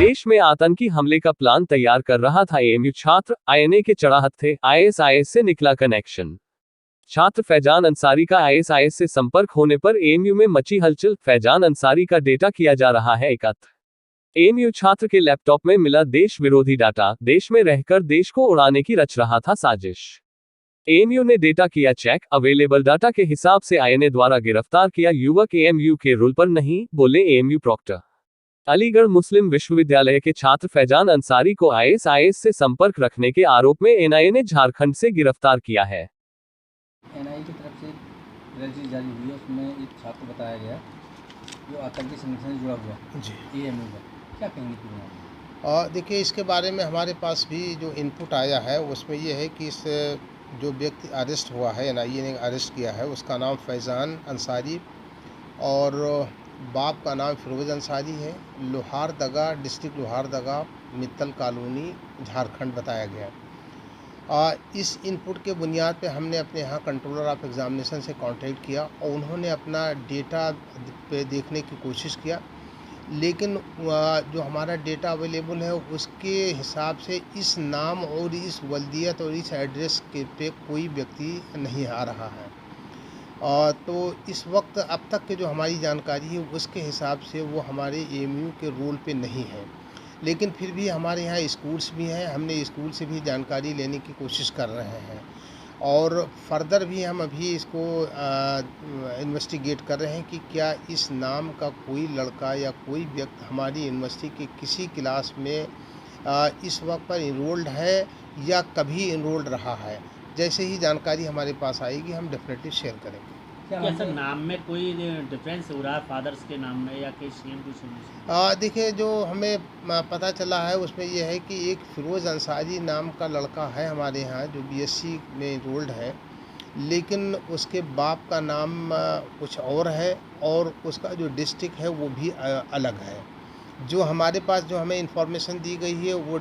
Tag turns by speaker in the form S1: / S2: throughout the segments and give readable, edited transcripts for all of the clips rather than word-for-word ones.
S1: देश में आतंकी हमले का प्लान तैयार कर रहा था एएमयू छात्र, आईएनए के चढ़ाहट थे, आईएसआईएस से निकला कनेक्शन। छात्र फैजान अंसारी का आईएसआईएस से संपर्क होने पर एएमयू में मची हलचल, फैजान अंसारी का डेटा किया जा रहा है एकत्र। एएमयू छात्र के लैपटॉप में मिला देश विरोधी डाटा, देश में रहकर देश को उड़ाने की रच रहा था साजिश। एएमयू ने डेटा किया चेक, अवेलेबल डाटा के हिसाब से आईएनए द्वारा गिरफ्तार किया युवक एएमयू के रूल पर नहीं, बोले एएमयू प्रॉक्टर। अलीगढ़ मुस्लिम विश्वविद्यालय के छात्र फैजान अंसारी को आईएसआईएस से संपर्क रखने के आरोप में एनआईए ने झारखंड से गिरफ्तार किया है।
S2: एनआईए की तरफ से रजिस्ट्री जारी हुई है, उसमें एक छात्र बताया गया जो आतंकी संगठन से जुड़ा हुआ है जी, एएमयू का। क्या कहेंगे पूरा?
S3: देखिए, इसके बारे में हमारे पास भी जो इनपुट आया है उसमें ये है कि इस जो व्यक्ति अरेस्ट हुआ है, एनआईए ने अरेस्ट किया है, उसका नाम फैजान अंसारी और बाप का नाम फिरोज़ अंसारी है। लोहारदगा, डिस्ट्रिक्ट लोहारदगा, मित्तल कॉलोनी, झारखंड बताया गया। इस इनपुट के बुनियाद पे हमने अपने यहाँ कंट्रोलर ऑफ एग्ज़ामिनेशन से कांटेक्ट किया और उन्होंने अपना डेटा पे देखने की कोशिश किया, लेकिन जो हमारा डेटा अवेलेबल है उसके हिसाब से इस नाम और इस वल्दियत और इस एड्रेस के पे कोई व्यक्ति नहीं आ रहा है। तो इस वक्त अब तक के जो हमारी जानकारी है उसके हिसाब से वो हमारे एएमयू के रोल पे नहीं है, लेकिन फिर भी हमारे यहाँ स्कूल्स भी हैं, हमने स्कूल से भी जानकारी लेने की कोशिश कर रहे हैं और फर्दर भी हम अभी इसको इन्वेस्टिगेट कर रहे हैं कि क्या इस नाम का कोई लड़का या कोई व्यक्ति हमारी यूनिवर्सिटी के किसी क्लास में इस वक्त पर इनरोल्ड है या कभी इनरोल्ड रहा है। जैसे ही जानकारी हमारे पास आएगी हम डेफिनेटली शेयर करेंगे।
S4: क्या सर नाम में कोई डिफरेंस हो रहा है फादर्स के नाम में या किसी सेम टू सेम?
S3: देखिए, जो हमें पता चला है उसमें यह है कि एक फिरोज़ अंसारी नाम का लड़का है हमारे यहाँ जो बीएससी में इनरोल्ड है, लेकिन उसके बाप का नाम कुछ और है और उसका जो डिस्ट्रिक्ट है वो भी अलग है। जो हमारे पास जो हमें इंफॉर्मेशन दी गई है वो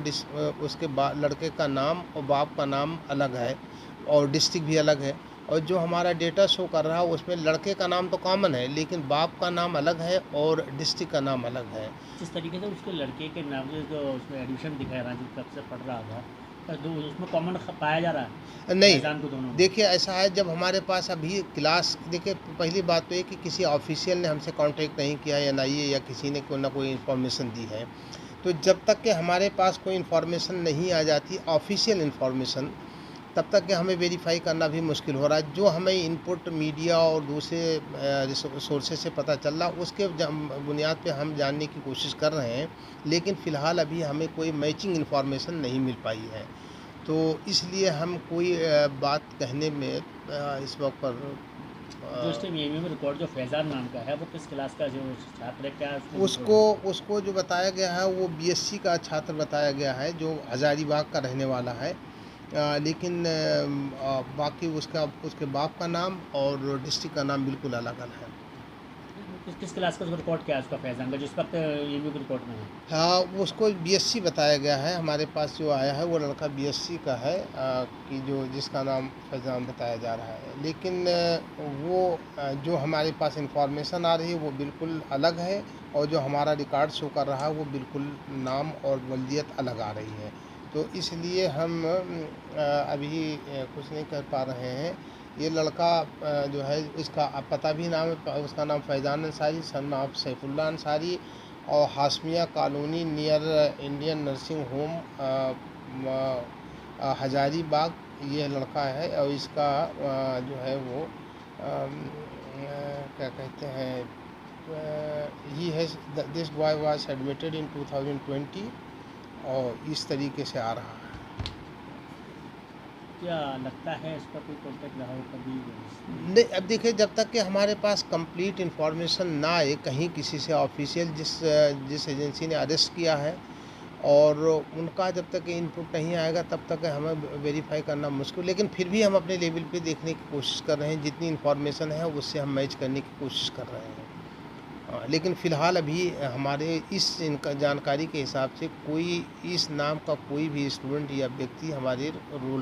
S3: उसके लड़के का नाम और बाप का नाम अलग है और डिस्ट्रिक्ट भी अलग है, और जो हमारा डेटा शो कर रहा है उसमें लड़के का नाम तो कॉमन है लेकिन बाप का नाम अलग है और डिस्ट्रिक्ट का नाम अलग है।
S4: जिस तरीके से उसके लड़के के नाम जो उसमें एडिशन दिखा रहा है, जो कब से पढ़ रहा था, तो उसमें कॉमन पाया जा रहा है?
S3: नहीं, देखिए ऐसा है, जब हमारे पास अभी क्लास, देखिए पहली बात तो ये कि किसी ऑफिशियल ने हमसे कांटेक्ट नहीं किया है, एनआईए या किसी ने कोई ना कोई इन्फॉर्मेशन दी है, तो जब तक कि हमारे पास कोई इन्फॉर्मेशन नहीं आ जाती ऑफिशियल इन्फॉर्मेशन, तब तक कि हमें वेरीफाई करना भी मुश्किल हो रहा है। जो हमें इनपुट मीडिया और दूसरे सोर्सेज से पता चल रहा उसके बुनियाद पे हम जानने की कोशिश कर रहे हैं, लेकिन फ़िलहाल अभी हमें कोई मैचिंग इन्फॉर्मेशन नहीं मिल पाई है, तो इसलिए हम कोई बात कहने में इस वक्त पर
S4: जो इस में रिकॉर्ड जो फैजान नाम का है वो किस क्लास का जो छात्र है, क्या
S3: उसको जो बताया गया है वो बीएससी का छात्र बताया गया है जो हज़ारीबाग का रहने वाला है, लेकिन बाकी उसके बाप का नाम और डिस्ट्रिक्ट का नाम बिल्कुल अलग अलग है।
S4: किस क्लास का रिकॉर्ड क्या है उसका फैजान का, जिस वक्त एएमयू के रिकॉर्ड में है?
S3: हाँ, उसको बीएससी बताया गया है, हमारे पास जो आया है वो लड़का बीएससी का है कि जिसका नाम फैजान बताया जा रहा है, लेकिन वो जो हमारे पास इंफॉर्मेशन आ रही है वो बिल्कुल अलग है और जो हमारा रिकॉर्ड शो कर रहा है वो बिल्कुल नाम और वल्दियत अलग आ रही है, तो इसलिए हम अभी कुछ नहीं कर पा रहे हैं। ये लड़का जो है इसका पता भी नाम है, उसका नाम फैजान अंसारी, सन ऑफ सैफुल्ला अंसारी, और Hashmiya colony near Indian nursing home Hazaribagh ये लड़का है, और इसका जो है वो क्या कहते हैं, this boy was admitted in 2020 और इस तरीके से आ रहा है।
S4: क्या लगता है इसका कोई कॉन्टेक्ट रहा हो कभी?
S3: नहीं, अब देखिए, जब तक कि हमारे पास कंप्लीट इन्फॉर्मेशन ना आए कहीं किसी से ऑफिशियल जिस एजेंसी ने अरेस्ट किया है और उनका जब तक इनपुट नहीं आएगा तब तक हमें वेरीफाई करना मुश्किल, लेकिन फिर भी हम अपने लेवल पे देखने की कोशिश कर रहे हैं, जितनी इन्फॉर्मेशन है उससे हम मैच करने की कोशिश कर रहे हैं। लेकिन फ़िलहाल अभी हमारे इनका जानकारी के हिसाब से कोई इस नाम का कोई भी स्टूडेंट या व्यक्ति हमारे रोल